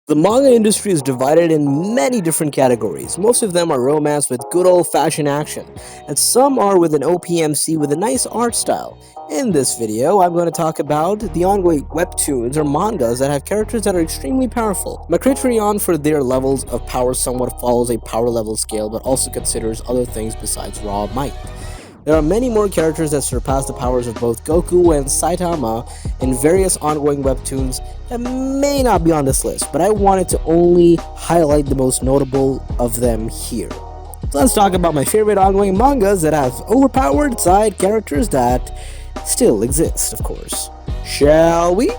The manga industry is divided in many different categories. Most of them are romance with good old-fashioned action, and some are with an OPMC with a nice art style. In this video, I'm going to talk about the ongoing webtoons or mangas that have characters that are extremely powerful. My criterion for their levels of power somewhat follows a power level scale, but also considers other things besides raw might. There are many more characters that surpass the powers of both Goku and Saitama in various ongoing webtoons that may not be on this list, but I wanted to only highlight the most notable of them here. So let's talk about my favorite ongoing mangas that have overpowered side characters that still exist, of course. Shall we?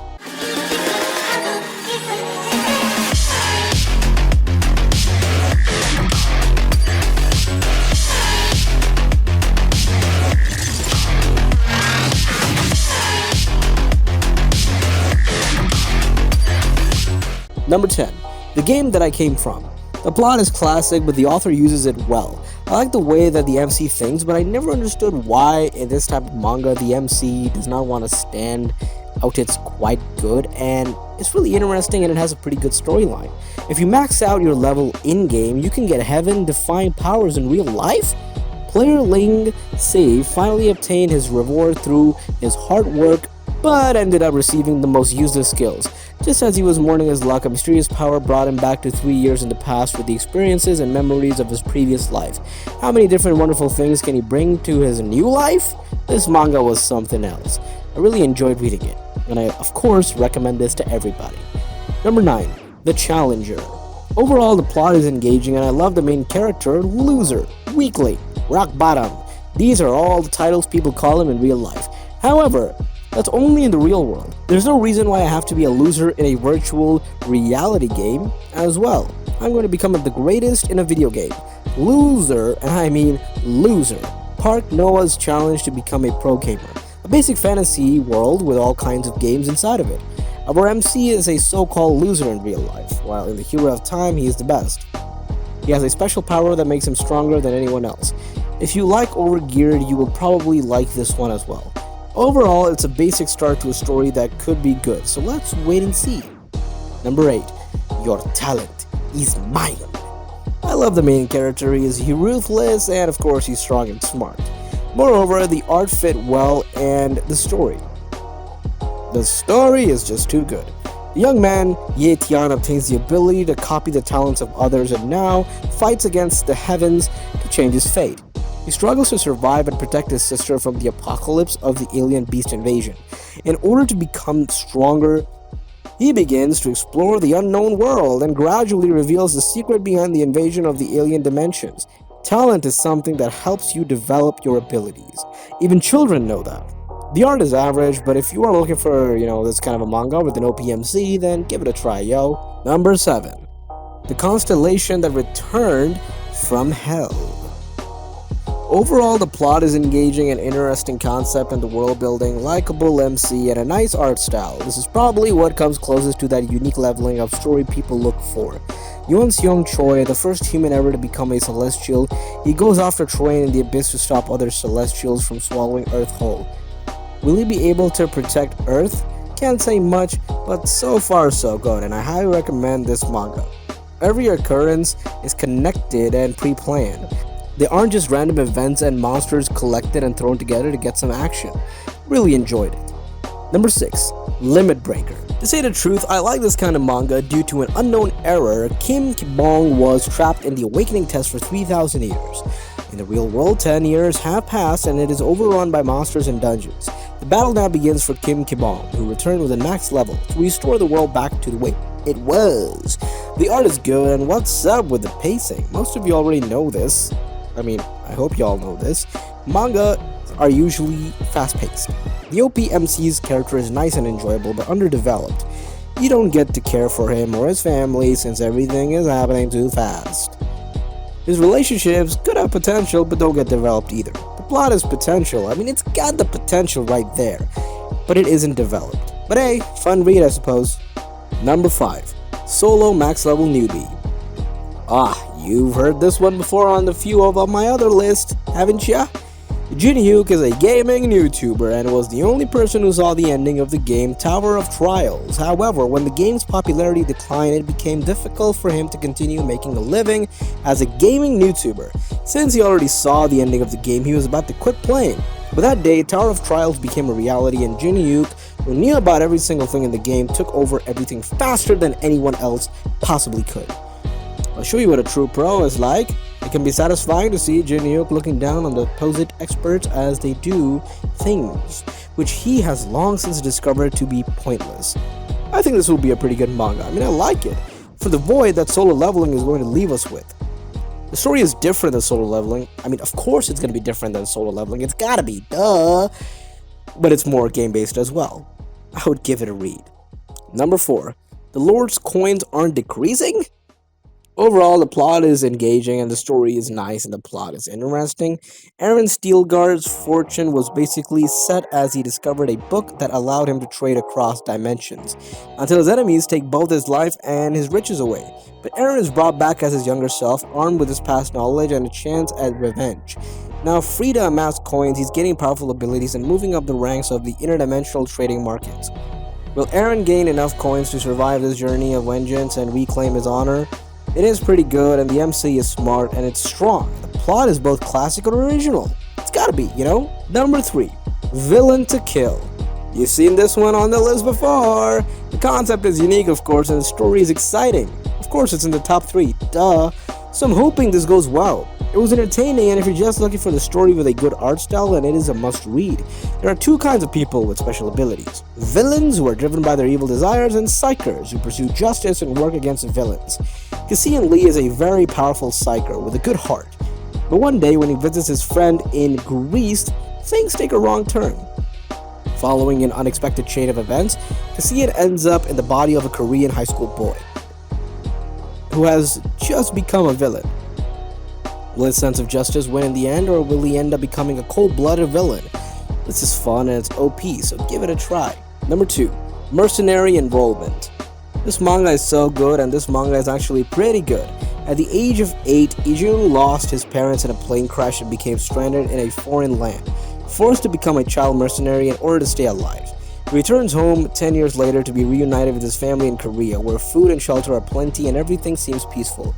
Number 10. The game that I came from. The plot is classic, but the author uses it well. I like the way that the MC thinks, but I never understood why in this type of manga the MC does not want to stand out. It's quite good, and it's really interesting, and it has a pretty good storyline. If you max out your level in-game, you can get heaven-defying powers in real life. Player Ling Sei finally obtained his reward through his hard work, but ended up receiving the most useless skills. Just as he was mourning his luck, a mysterious power brought him back to 3 years in the past with the experiences and memories of his previous life. How many different wonderful things can he bring to his new life? This manga was something else. I really enjoyed reading it, and I of course recommend this to everybody. Number 9. The Challenger. Overall, the plot is engaging, and I love the main character, Loser, Weakling, Rock Bottom. These are all the titles people call him in real life. However, that's only in the real world. There's no reason why I have to be a loser in a virtual reality game as well. I'm going to become the greatest in a video game. Loser, and I mean loser. Park Noah's challenge to become a pro gamer. A basic fantasy world with all kinds of games inside of it. Our MC is a so-called loser in real life, while in the Hero of Time he is the best. He has a special power that makes him stronger than anyone else. If you like Overgeared, you will probably like this one as well. Overall, it's a basic start to a story that could be good, so let's wait and see. Number 8. Your talent is mine. I love the main character. He's ruthless, and of course he's strong and smart. Moreover, the art fit well, and the story. The story is just too good. The young man, Ye Tian, obtains the ability to copy the talents of others and now fights against the heavens to change his fate. He struggles to survive and protect his sister from the apocalypse of the alien beast invasion. In order to become stronger, he begins to explore the unknown world and gradually reveals the secret behind the invasion of the alien dimensions. Talent is something that helps you develop your abilities. Even children know that. The art is average, but if you are looking for, this kind of a manga with an OPMC, then give it a try, yo. Number 7. The Constellation that returned from hell. Overall, the plot is engaging, an interesting concept and the world building, likable MC, and a nice art style. This is probably what comes closest to that unique leveling of story people look for. Yoon Seong Choi, the first human ever to become a celestial, he goes after Troy in the abyss to stop other celestials from swallowing Earth whole. Will he be able to protect Earth? Can't say much, but so far so good, and I highly recommend this manga. Every occurrence is connected and pre-planned. They aren't just random events and monsters collected and thrown together to get some action. Really enjoyed it. Number 6. Limit Breaker. To say the truth, I like this kind of manga due to an unknown error. Kim Ki-bong was trapped in the awakening test for 3,000 years. In the real world, 10 years have passed and it is overrun by monsters and dungeons. The battle now begins for Kim Ki-bong, who returned with a max level to restore the world back to the way it was. The art is good, and what's up with the pacing? Most of you already know this. I hope y'all know this. Manga are usually fast-paced. The OPMC's character is nice and enjoyable, but underdeveloped. You don't get to care for him or his family since everything is happening too fast. His relationships could have potential, but don't get developed either. The plot is potential. It's got the potential right there, but it isn't developed. But hey, fun read, I suppose. Number 5. Solo Max Level Newbie. You've heard this one before on the few of my other list, haven't ya? Jin-hyuk is a gaming YouTuber and was the only person who saw the ending of the game Tower of Trials. However, when the game's popularity declined, it became difficult for him to continue making a living as a gaming YouTuber. Since he already saw the ending of the game, he was about to quit playing. But that day, Tower of Trials became a reality, and Jin-hyuk, who knew about every single thing in the game, took over everything faster than anyone else possibly could. I'll show you what a true pro is like. It can be satisfying to see Jin-hyuk looking down on the supposed experts as they do things, which he has long since discovered to be pointless. I think this will be a pretty good manga. I like it, for the void that solo leveling is going to leave us with. The story is different than solo leveling. Of course it's going to be different than solo leveling. It's gotta be, duh! But it's more game-based as well. I would give it a read. Number 4. The Lord's coins aren't decreasing? Overall, the plot is engaging and the story is nice and the plot is interesting. Eren Steelguard's fortune was basically set as he discovered a book that allowed him to trade across dimensions, until his enemies take both his life and his riches away. But Eren is brought back as his younger self, armed with his past knowledge and a chance at revenge. Now free to amass coins, he's gaining powerful abilities and moving up the ranks of the interdimensional trading markets. Will Eren gain enough coins to survive this journey of vengeance and reclaim his honor? It is pretty good, and the MC is smart and it's strong. The plot is both classic and original. It's gotta be, Number 3. Villain to kill. You've seen this one on the list before. The concept is unique, of course, and the story is exciting. Of course, it's in the top 3, duh. So I'm hoping this goes well. It was entertaining, and if you're just looking for the story with a good art style, then it is a must-read. There are 2 kinds of people with special abilities. Villains, who are driven by their evil desires, and psychers, who pursue justice and work against villains. Cassian Lee is a very powerful psyker with a good heart. But one day, when he visits his friend in Greece, things take a wrong turn. Following an unexpected chain of events, Cassian ends up in the body of a Korean high school boy who has just become a villain. Will his sense of justice win in the end, or will he end up becoming a cold-blooded villain? This is fun and it's OP, so give it a try. Number 2. Mercenary Enrollment. This manga is so good, and this manga is actually pretty good. At the age of 8, Ijun lost his parents in a plane crash and became stranded in a foreign land, forced to become a child mercenary in order to stay alive. He returns home 10 years later to be reunited with his family in Korea, where food and shelter are plenty and everything seems peaceful.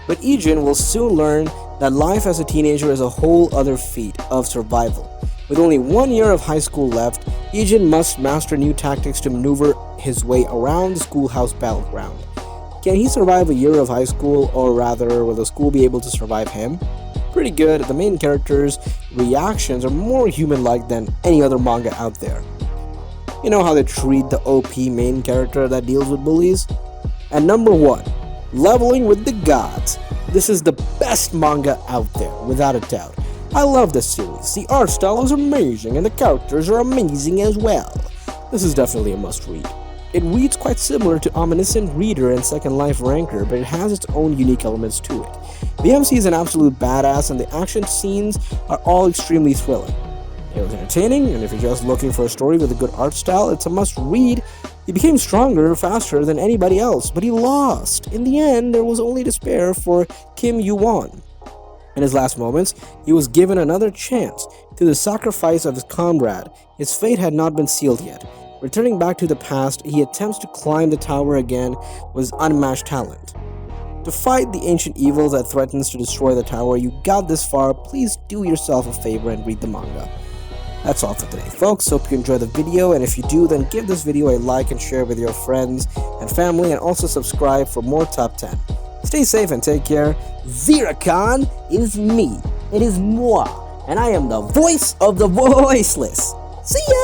But Ijun will soon learn that life as a teenager is a whole other feat of survival. With only 1 year of high school left, Ijun must master new tactics to maneuver his way around the schoolhouse battleground. Can he survive a year of high school, or rather, will the school be able to survive him? Pretty good. The main character's reactions are more human-like than any other manga out there. You know how they treat the OP main character that deals with bullies? And number 1. Leveling with the Gods. This is the best manga out there, without a doubt. I love this series. The art style is amazing and the characters are amazing as well. This is definitely a must-read. It reads quite similar to Omniscient Reader and Second Life Ranker, but it has its own unique elements to it. The MC is an absolute badass and the action scenes are all extremely thrilling. It was entertaining, and if you're just looking for a story with a good art style, it's a must-read. He became stronger faster than anybody else, but he lost. In the end, there was only despair for Kim Yu-won. In his last moments, he was given another chance. Through the sacrifice of his comrade, his fate had not been sealed yet. Returning back to the past, he attempts to climb the tower again with his unmatched talent. To fight the ancient evil that threatens to destroy the tower, you got this far, please do yourself a favor and read the manga. That's all for today, folks. Hope you enjoyed the video, and if you do, then give this video a like and share with your friends and family, and also subscribe for more Top 10. Stay safe and take care. Zirakan is me. It is moi, and I am the voice of the voiceless. See ya!